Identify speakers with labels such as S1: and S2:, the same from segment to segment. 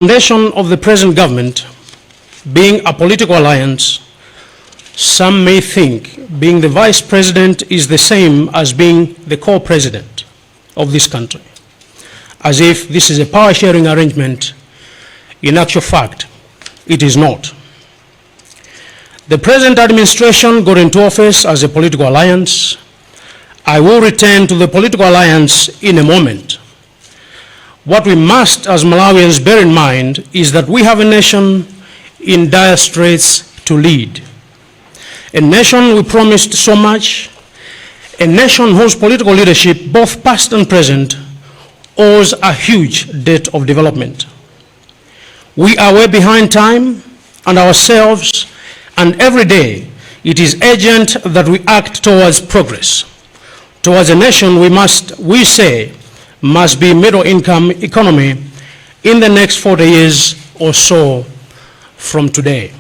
S1: foundation of the present government being a political alliance, some may think being the vice president is the same as being the co-president of this country, as if this is a power-sharing arrangement. In actual fact, it is not. The present administration got into office as a political alliance. I will return to the political alliance in a moment. What we must, as Malawians, bear in mind is that we have a nation in dire straits to lead. A nation we promised so much, a nation whose political leadership, both past and present, owes a huge debt of development. We are way behind time and ourselves, and every day it is urgent that we act towards progress, towards a nation we say must be middle-income economy in the next 40 years or so from today.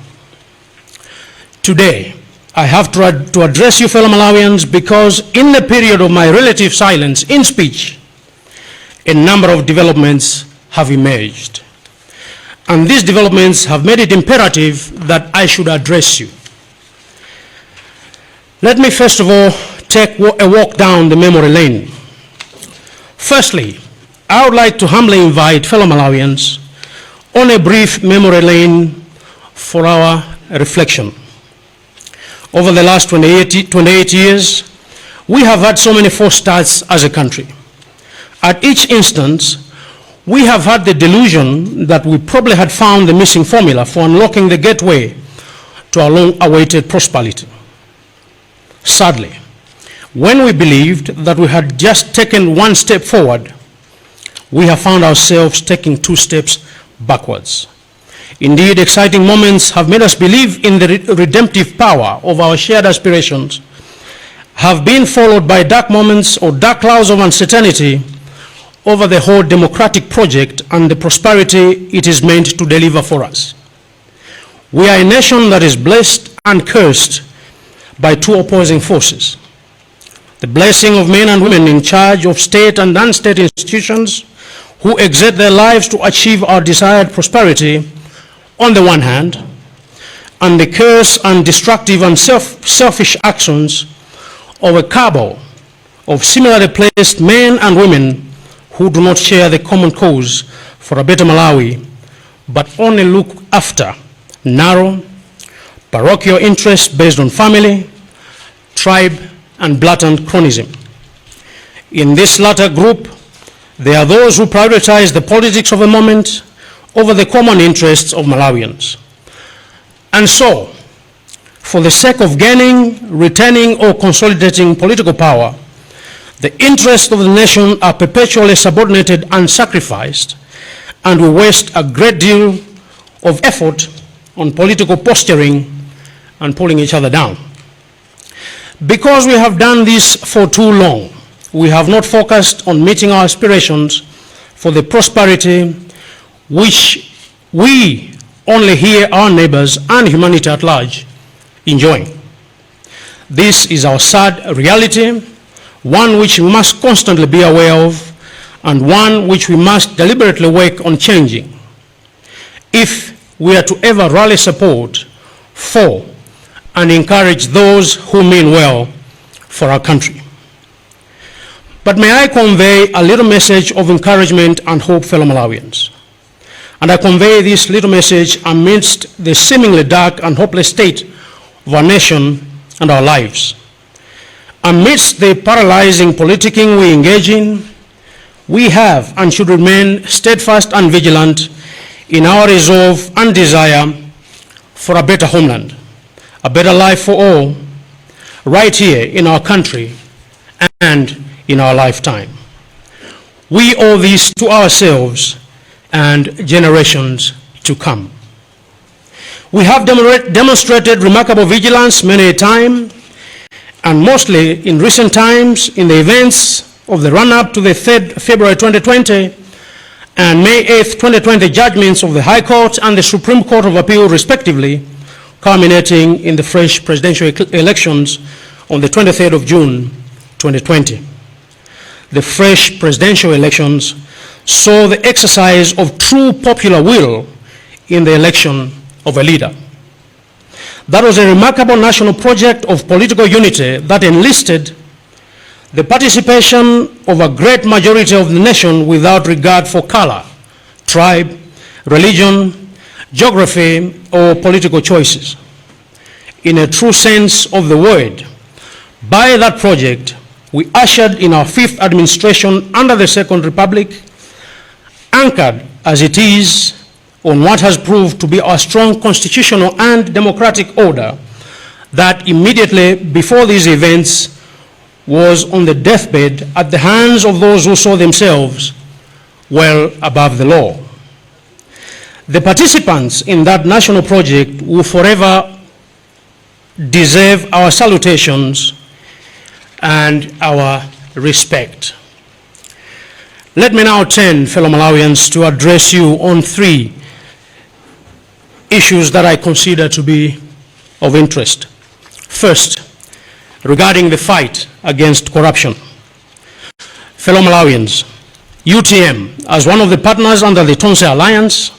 S1: Today, I have to address you, fellow Malawians, because in the period of my relative silence in speech, a number of developments have emerged. And these developments have made it imperative that I should address you. Let me first of all take a walk down the memory lane. Firstly, I would like to humbly invite fellow Malawians on a brief memory lane for our reflection. Over the last 28 years, we have had so many false starts as a country. At each instance, we have had the delusion that we probably had found the missing formula for unlocking the gateway to our long-awaited prosperity. Sadly, when we believed that we had just taken one step forward, we have found ourselves taking 2 steps backwards. Indeed, exciting moments have made us believe in the redemptive power of our shared aspirations, have been followed by dark moments or dark clouds of uncertainty over the whole democratic project and the prosperity it is meant to deliver for us. We are a nation that is blessed and cursed by 2 opposing forces. The blessing of men and women in charge of state and non-state institutions who exert their lives to achieve our desired prosperity on the one hand, and the curse and destructive and selfish actions of a cabal of similarly placed men and women who do not share the common cause for a better Malawi, but only look after narrow, parochial interests based on family, tribe, and blatant cronyism. In this latter group, there are those who prioritize the politics of a moment over the common interests of Malawians. And so, for the sake of gaining, retaining, or consolidating political power, the interests of the nation are perpetually subordinated and sacrificed, and we waste a great deal of effort on political posturing and pulling each other down. Because we have done this for too long, we have not focused on meeting our aspirations for the prosperity which we only hear our neighbors and humanity at large enjoying. This is our sad reality, one which we must constantly be aware of, and one which we must deliberately work on changing, if we are to ever rally support for and encourage those who mean well for our country. But may I convey a little message of encouragement and hope, fellow Malawians. And I convey this little message amidst the seemingly dark and hopeless state of our nation and our lives. Amidst the paralyzing politicking we engage in, we have and should remain steadfast and vigilant in our resolve and desire for a better homeland, a better life for all, right here in our country and in our lifetime. We owe this to ourselves and generations to come. We have demonstrated remarkable vigilance many a time, and mostly in recent times in the events of the run-up to the 3rd February 2020 and May 8th, 2020 judgments of the High Court and the Supreme Court of Appeal, respectively, culminating in the fresh presidential elections on the 23rd of June, 2020. The fresh presidential elections saw the exercise of true popular will in the election of a leader. That was a remarkable national project of political unity that enlisted the participation of a great majority of the nation without regard for color, tribe, religion, geography, or political choices. In a true sense of the word, by that project, we ushered in our fifth administration under the Second Republic, anchored as it is on what has proved to be our strong constitutional and democratic order that immediately before these events was on the deathbed at the hands of those who saw themselves well above the law. The participants in that national project will forever deserve our salutations and our respect. Let me now turn, fellow Malawians, to address you on three issues that I consider to be of interest. First, regarding the fight against corruption. Fellow Malawians, UTM, as one of the partners under the Tonse Alliance,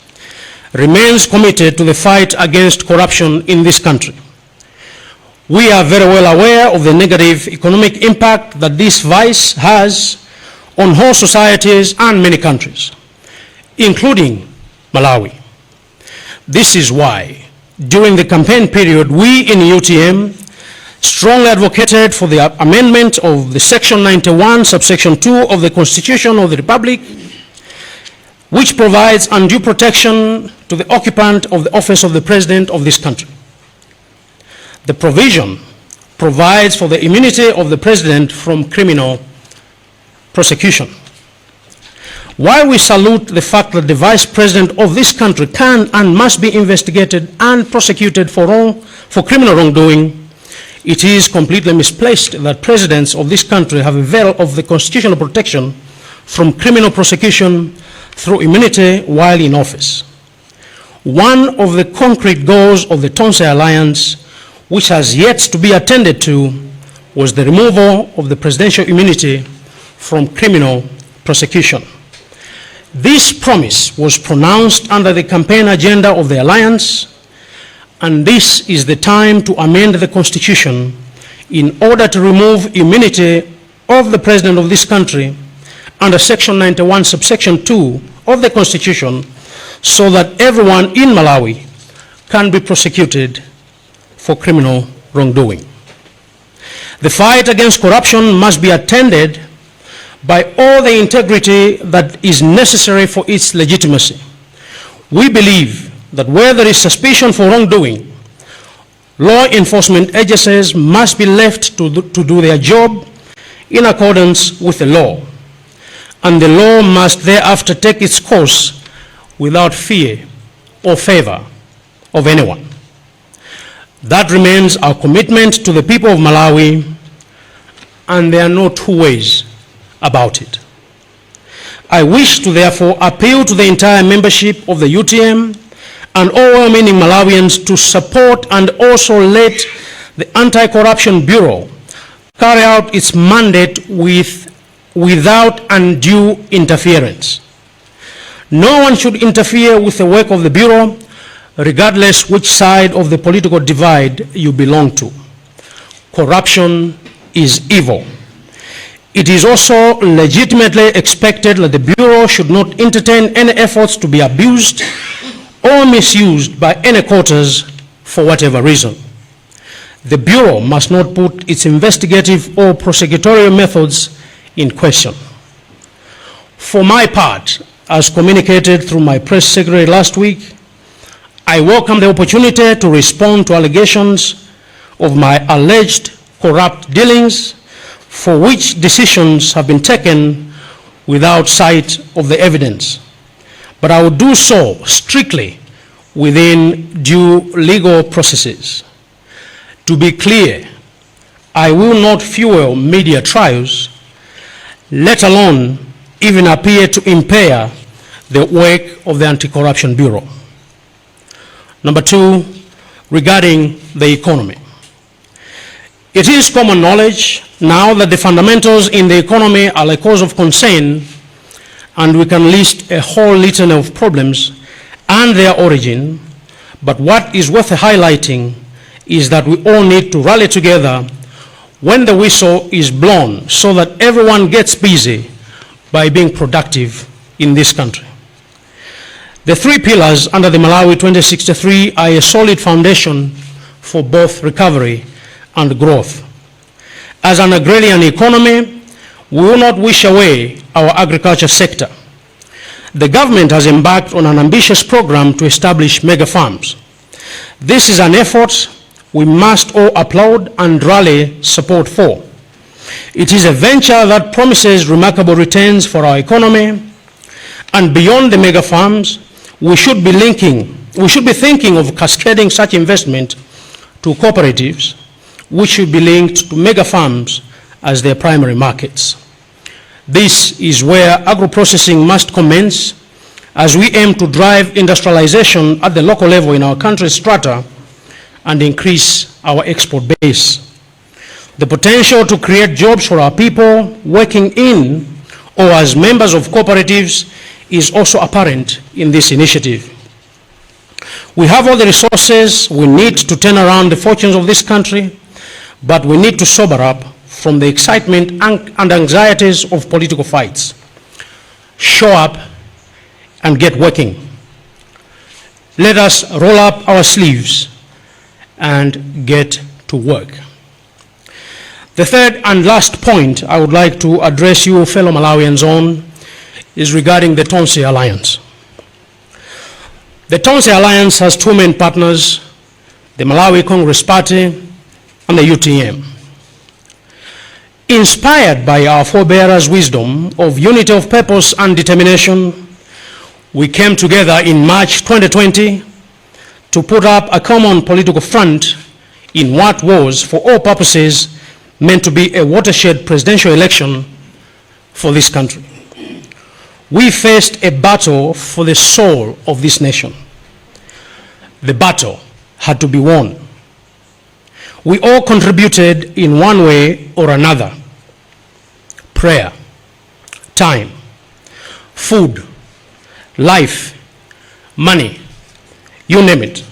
S1: remains committed to the fight against corruption in this country. We are very well aware of the negative economic impact that this vice has on whole societies and many countries, including Malawi. This is why, during the campaign period, we in UTM strongly advocated for the amendment of the Section 91, subsection 2 of the Constitution of the Republic, which provides undue protection to the occupant of the office of the President of this country. The provision provides for the immunity of the President from criminal prosecution. While we salute the fact that the Vice President of this country can and must be investigated and prosecuted for criminal wrongdoing, it is completely misplaced that presidents of this country have availed of the constitutional protection from criminal prosecution through immunity while in office. One of the concrete goals of the Tonse Alliance, which has yet to be attended to, was the removal of the presidential immunity from criminal prosecution. This promise was pronounced under the campaign agenda of the Alliance, and this is the time to amend the Constitution in order to remove immunity of the President of this country under Section 91, subsection 2 of the Constitution, so that everyone in Malawi can be prosecuted for criminal wrongdoing. The fight against corruption must be attended by all the integrity that is necessary for its legitimacy. We believe that where there is suspicion for wrongdoing, law enforcement agencies must be left to do their job in accordance with the law, and the law must thereafter take its course without fear or favor of anyone. That remains our commitment to the people of Malawi, and there are no two ways about it. I wish to therefore appeal to the entire membership of the UTM and all well-meaning Malawians to support and also let the Anti-Corruption Bureau carry out its mandate without undue interference. No one should interfere with the work of the Bureau, regardless which side of the political divide you belong to. Corruption is evil. It is also legitimately expected that the Bureau should not entertain any efforts to be abused or misused by any quarters for whatever reason. The Bureau must not put its investigative or prosecutorial methods in question. For my part, as communicated through my press secretary last week, I welcome the opportunity to respond to allegations of my alleged corrupt dealings, for which decisions have been taken without sight of the evidence. But I will do so strictly within due legal processes. To be clear, I will not fuel media trials, let alone even appear to impair the work of the Anti-Corruption Bureau. Number two, regarding the economy. It is common knowledge now that the fundamentals in the economy are a cause of concern, and we can list a whole litany of problems and their origin, but what is worth highlighting is that we all need to rally together when the whistle is blown so that everyone gets busy by being productive in this country. The three pillars under the Malawi 2063 are a solid foundation for both recovery and growth. As an agrarian economy, we will not wish away our agriculture sector. The government has embarked on an ambitious program to establish mega farms. This is an effort we must all applaud and rally support for. It is a venture that promises remarkable returns for our economy, and beyond the mega farms, we should be thinking of cascading such investment to cooperatives, which should be linked to mega farms as their primary markets. This is where agro-processing must commence as we aim to drive industrialization at the local level in our country's strata and increase our export base. The potential to create jobs for our people working in or as members of cooperatives is also apparent in this initiative. We have all the resources we need to turn around the fortunes of this country, but we need to sober up from the excitement and anxieties of political fights. Show up and get working. Let us roll up our sleeves and get to work. The third and last point I would like to address you fellow Malawians on is regarding the Tonse Alliance. The Tonse Alliance has two main partners, the Malawi Congress Party and the UTM. Inspired by our forebearers' wisdom of unity of purpose and determination, we came together in March 2020 to put up a common political front in what was, for all purposes, meant to be a watershed presidential election for this country. We faced a battle for the soul of this nation. The battle had to be won. We all contributed in one way or another. Prayer, time, food, life, money, you name it.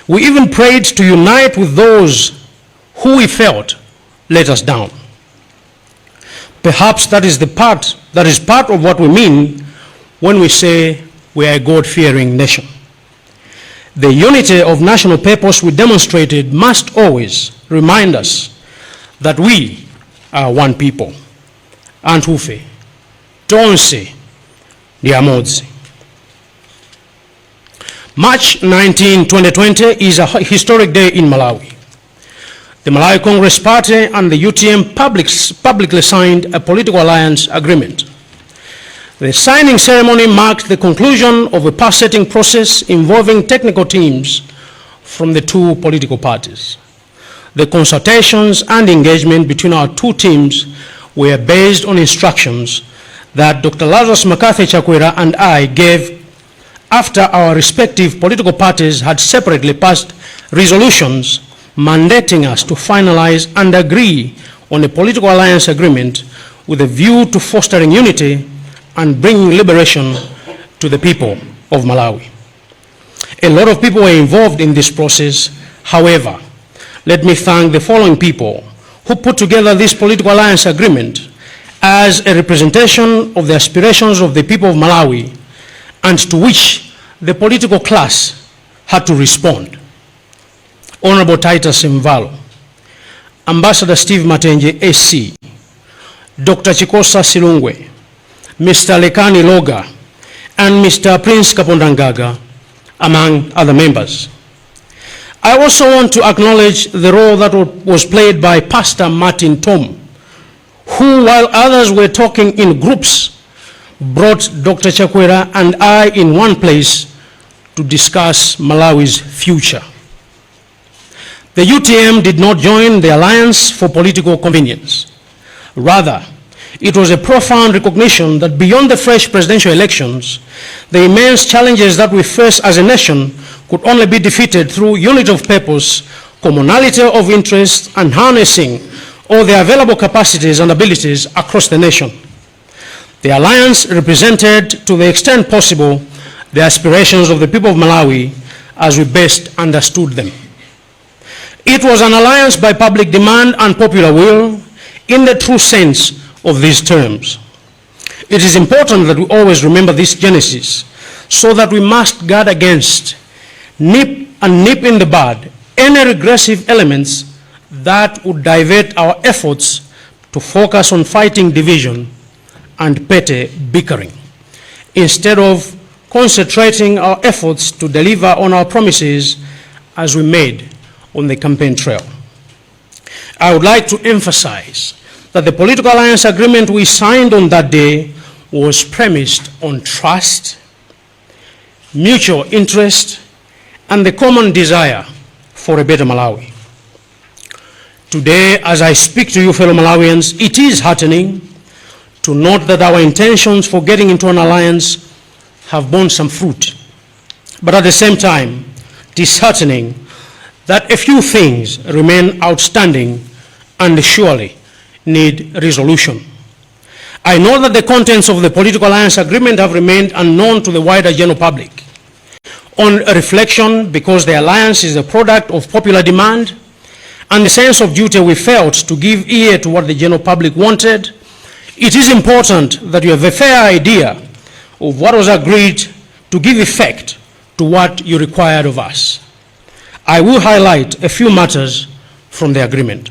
S1: We even prayed to unite with those who we felt let us down. Perhaps that is part of what we mean when we say we are a God-fearing nation. The unity of national purpose we demonstrated must always remind us that we are one people. Antufe, Tonse, Diamodzi. March 19, 2020 is a historic day in Malawi. The Malawi Congress Party and the UTM publicly signed a political alliance agreement. The signing ceremony marked the conclusion of a path-setting process involving technical teams from the two political parties. The consultations and engagement between our two teams were based on instructions that Dr. Lazarus McCarthy Chakwera and I gave after our respective political parties had separately passed resolutions mandating us to finalize and agree on a political alliance agreement with a view to fostering unity and bringing liberation to the people of Malawi. A lot of people were involved in this process. However, let me thank the following people who put together this political alliance agreement as a representation of the aspirations of the people of Malawi and to which the political class had to respond. Honorable Titus Mvalo, Ambassador Steve Matenje SC, Dr. Chikosa Silungwe, Mr. Lekani Loga, and Mr. Prince Kapondangaga, among other members. I also want to acknowledge the role that was played by Pastor Martin Tom, who, while others were talking in groups, brought Dr. Chakwera and I in one place to discuss Malawi's future. The UTM did not join the alliance for political convenience. Rather, it was a profound recognition that beyond the fresh presidential elections, the immense challenges that we face as a nation could only be defeated through unity of purpose, commonality of interest, and harnessing all the available capacities and abilities across the nation. The alliance represented, to the extent possible, the aspirations of the people of Malawi as we best understood them. It was an alliance by public demand and popular will in the true sense of these terms. It is important that we always remember this genesis, so that we must guard against nip in the bud any regressive elements that would divert our efforts to focus on fighting division and petty bickering, instead of concentrating our efforts to deliver on our promises as we made on the campaign trail. I would like to emphasize that the political alliance agreement we signed on that day was premised on trust, mutual interest, and the common desire for a better Malawi. Today, as I speak to you, fellow Malawians, it is heartening to note that our intentions for getting into an alliance have borne some fruit. But at the same time, it is heartening that a few things remain outstanding and surely need resolution. I know that the contents of the political alliance agreement have remained unknown to the wider general public. On reflection, because the alliance is a product of popular demand and the sense of duty we felt to give ear to what the general public wanted, it is important that you have a fair idea of what was agreed to give effect to what you required of us. I will highlight a few matters from the agreement.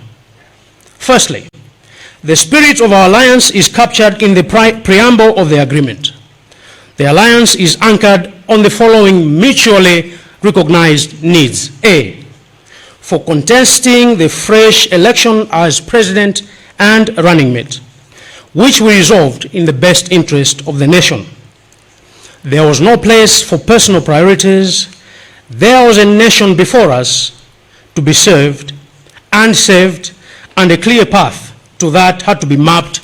S1: Firstly, the spirit of our alliance is captured in the preamble of the agreement. The alliance is anchored on the following mutually recognized needs. A, for contesting the fresh election as president and running mate, which we resolved in the best interest of the nation. There was no place for personal priorities. There was a nation before us to be served and saved, and a clear path to that had to be mapped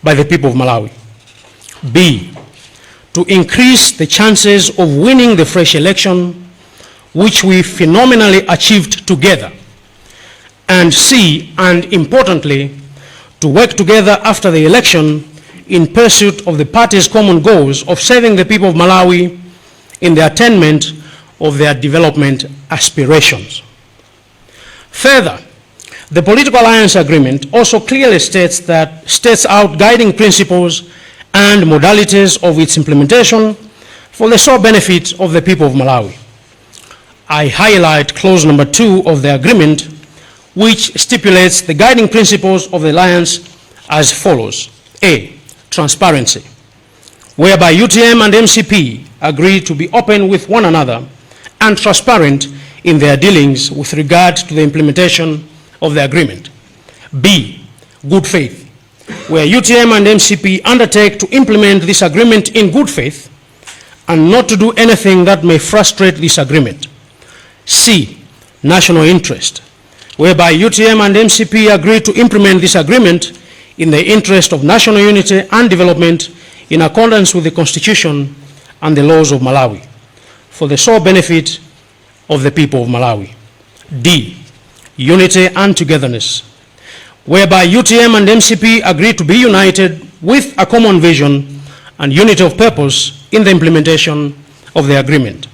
S1: by the people of Malawi. B, to increase the chances of winning the fresh election, which we phenomenally achieved together. And C, and importantly, to work together after the election in pursuit of the party's common goals of serving the people of Malawi in the attainment of their development aspirations. Further, the political alliance agreement also clearly states out guiding principles and modalities of its implementation for the sole benefit of the people of Malawi. I highlight clause number 2 of the agreement, which stipulates the guiding principles of the alliance as follows. A, transparency, whereby UTM and MCP agree to be open with one another and transparent in their dealings with regard to the implementation of the agreement. B, good faith, where UTM and MCP undertake to implement this agreement in good faith and not to do anything that may frustrate this agreement. C, national interest, whereby UTM and MCP agree to implement this agreement in the interest of national unity and development in accordance with the Constitution and the laws of Malawi, for the sole benefit of the people of Malawi. D, unity and togetherness, whereby UTM and MCP agree to be united with a common vision and unity of purpose in the implementation of the agreement.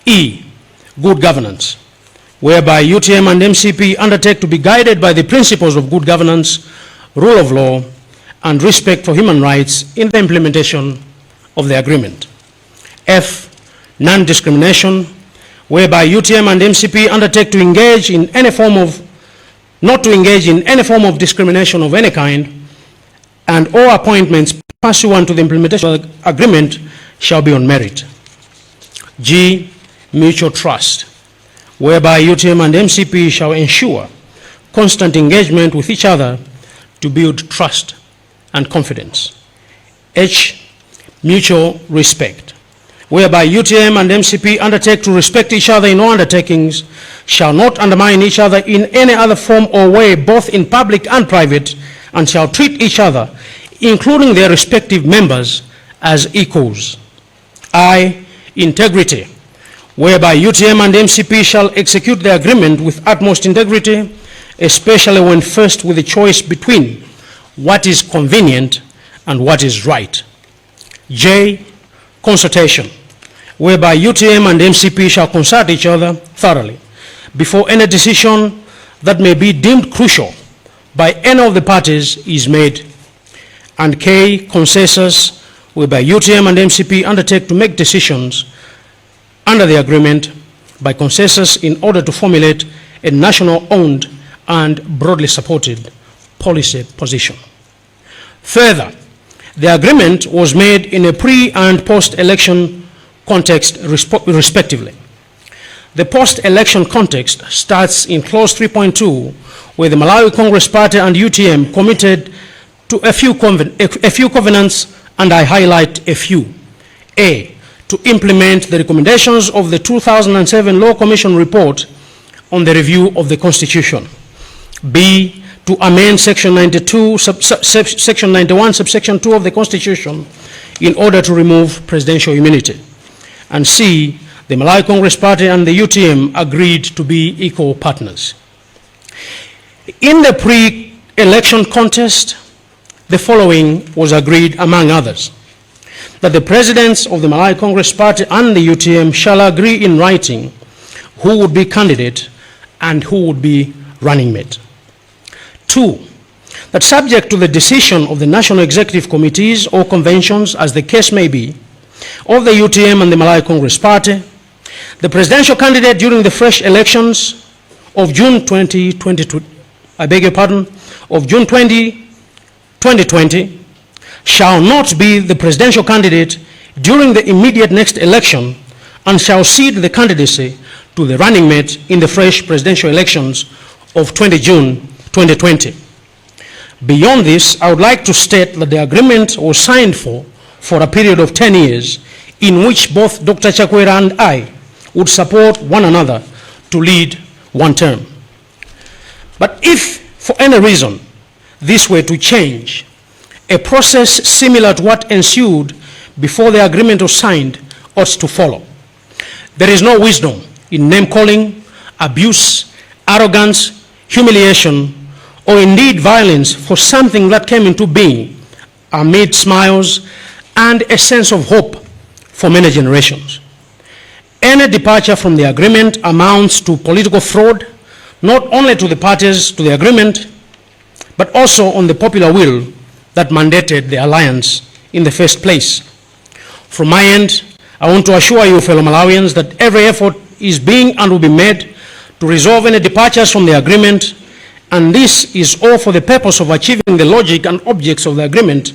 S1: E, good governance, whereby UTM and MCP undertake to be guided by the principles of good governance, rule of law, and respect for human rights in the implementation of the agreement. F, non-discrimination, whereby UTM and MCP undertake to engage in any form of, not to engage in any form of discrimination of any kind, and all appointments pursuant to the implementation of the agreement shall be on merit. G, mutual trust, whereby UTM and MCP shall ensure constant engagement with each other to build trust and confidence. H, mutual respect, whereby UTM and MCP undertake to respect each other in all undertakings, shall not undermine each other in any other form or way, both in public and private, and shall treat each other, including their respective members, as equals. I, integrity, whereby UTM and MCP shall execute the agreement with utmost integrity, especially when faced with the choice between what is convenient and what is right. J, consultation, whereby UTM and MCP shall consult each other thoroughly before any decision that may be deemed crucial by any of the parties is made. And K, consensus, whereby UTM and MCP undertake to make decisions under the agreement by consensus in order to formulate a national-owned and broadly supported policy position. Further, the agreement was made in a pre- and post-election context respectively. The post-election context starts in clause 3.2, where the Malawi Congress Party and UTM committed to a few covenants, and I highlight a few. A, to implement the recommendations of the 2007 Law Commission report on the review of the Constitution. B, to amend Section 91, subsection 2 of the Constitution in order to remove presidential immunity. And C, the Malawi Congress Party and the UTM agreed to be equal partners. In the pre-election contest, the following was agreed, among others: that the presidents of the Malawi Congress Party and the UTM shall agree in writing who would be candidate and who would be running mate. 2, that subject to the decision of the National Executive Committees or conventions, as the case may be, of the UTM and the Malawi Congress Party, the presidential candidate during the fresh elections of June 2020, of June 2020, shall not be the presidential candidate during the immediate next election and shall cede the candidacy to the running mate in the fresh presidential elections of 20 June 2020. Beyond this, I would like to state that the agreement was signed for a period of 10 years in which both Dr. Chakwera and I would support one another to lead one term. But if, for any reason, this were to change, a process similar to what ensued before the agreement was signed ought to follow. There is no wisdom in name-calling, abuse, arrogance, humiliation, or indeed violence for something that came into being amid smiles and a sense of hope for many generations. Any departure from the agreement amounts to political fraud, not only to the parties to the agreement, but also on the popular will that mandated the alliance in the first place. From my end, I want to assure you, fellow Malawians, that every effort is being and will be made to resolve any departures from the agreement, and this is all for the purpose of achieving the logic and objects of the agreement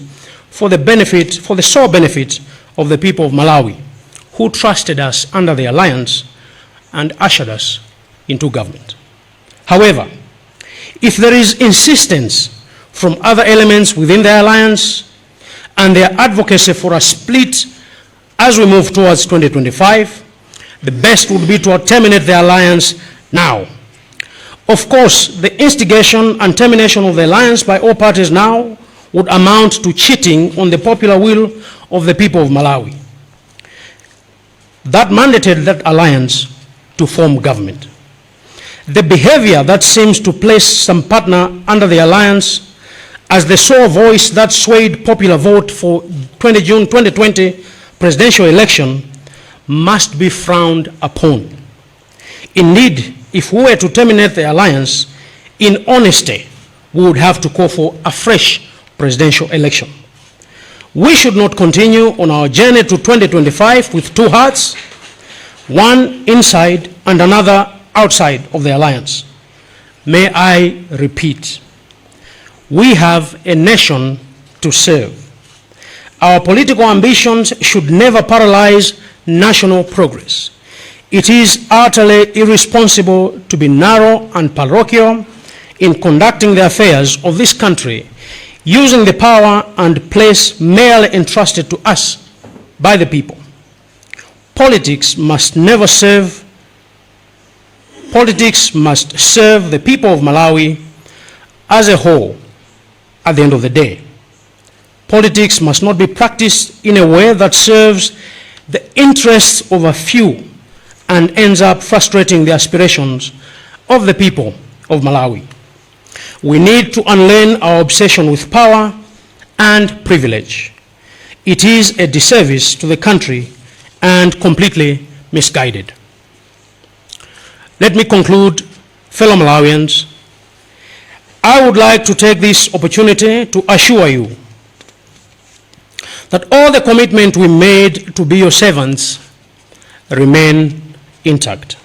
S1: for the sole benefit of the people of Malawi, who trusted us under the alliance and ushered us into government. However, if there is insistence from other elements within the alliance and their advocacy for a split as we move towards 2025, the best would be to terminate the alliance now. Of course, the instigation and termination of the alliance by all parties now would amount to cheating on the popular will of the people of Malawi that mandated that alliance to form government. The behavior that seems to place some partner under the alliance as the sole voice that swayed popular vote for 20 June 2020 presidential election must be frowned upon. Indeed, if we were to terminate the alliance, in honesty, we would have to call for a fresh presidential election. We should not continue on our journey to 2025 with two hearts, one inside and another outside of the alliance. May I repeat, we have a nation to serve. Our political ambitions should never paralyze national progress. It is utterly irresponsible to be narrow and parochial in conducting the affairs of this country, using the power and place merely entrusted to us by the people. Politics must serve the people of Malawi as a whole at the end of the day. Politics must not be practiced in a way that serves the interests of a few and ends up frustrating the aspirations of the people of Malawi. We need to unlearn our obsession with power and privilege. It is a disservice to the country and completely misguided. Let me conclude, fellow Malawians. I would like to take this opportunity to assure you that all the commitment we made to be your servants remain intact.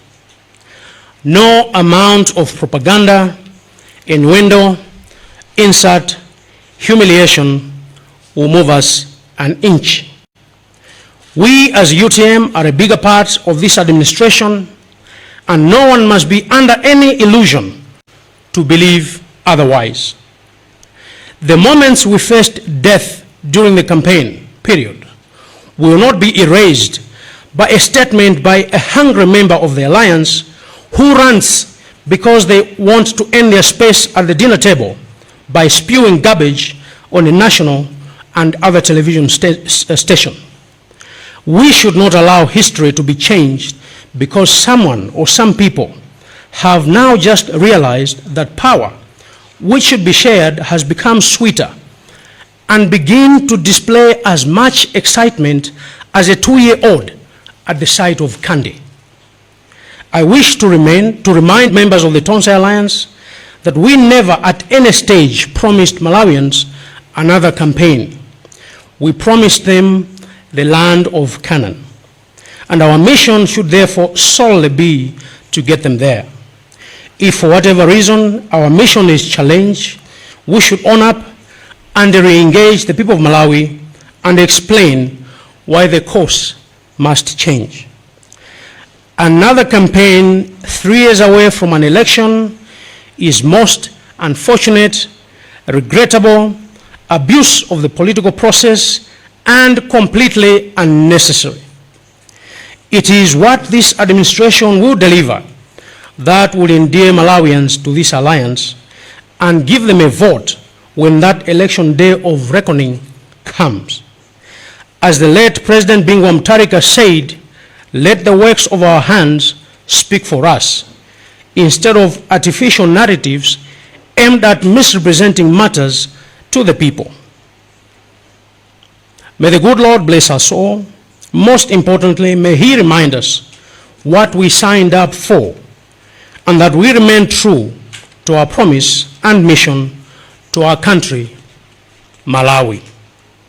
S1: No amount of propaganda, innuendo, insult, humiliation will move us an inch. We as UTM are a bigger part of this administration, and no one must be under any illusion to believe otherwise. The moments we faced death during the campaign period will not be erased by a statement by a hungry member of the alliance who runs because they want to earn their space at the dinner table by spewing garbage on a national and other television station. We should not allow history to be changed because someone or some people have now just realized that power, which should be shared, has become sweeter, and begin to display as much excitement as a 2-year-old at the sight of candy. I wish to remind members of the Tonse Alliance that we never at any stage promised Malawians another campaign. We promised them the land of Canaan, and our mission should therefore solely be to get them there. If for whatever reason our mission is challenged, we should own up and re-engage the people of Malawi and explain why the course must change. Another campaign 3 years away from an election is most unfortunate, regrettable, abuse of the political process, and completely unnecessary. It is what this administration will deliver that will endear Malawians to this alliance and give them a vote when that election day of reckoning comes. As the late President Bingu Mutharika said, let the works of our hands speak for us, instead of artificial narratives aimed at misrepresenting matters to the people. May the good Lord bless us all. Most importantly, may He remind us what we signed up for, and that we remain true to our promise and mission to our country, Malawi.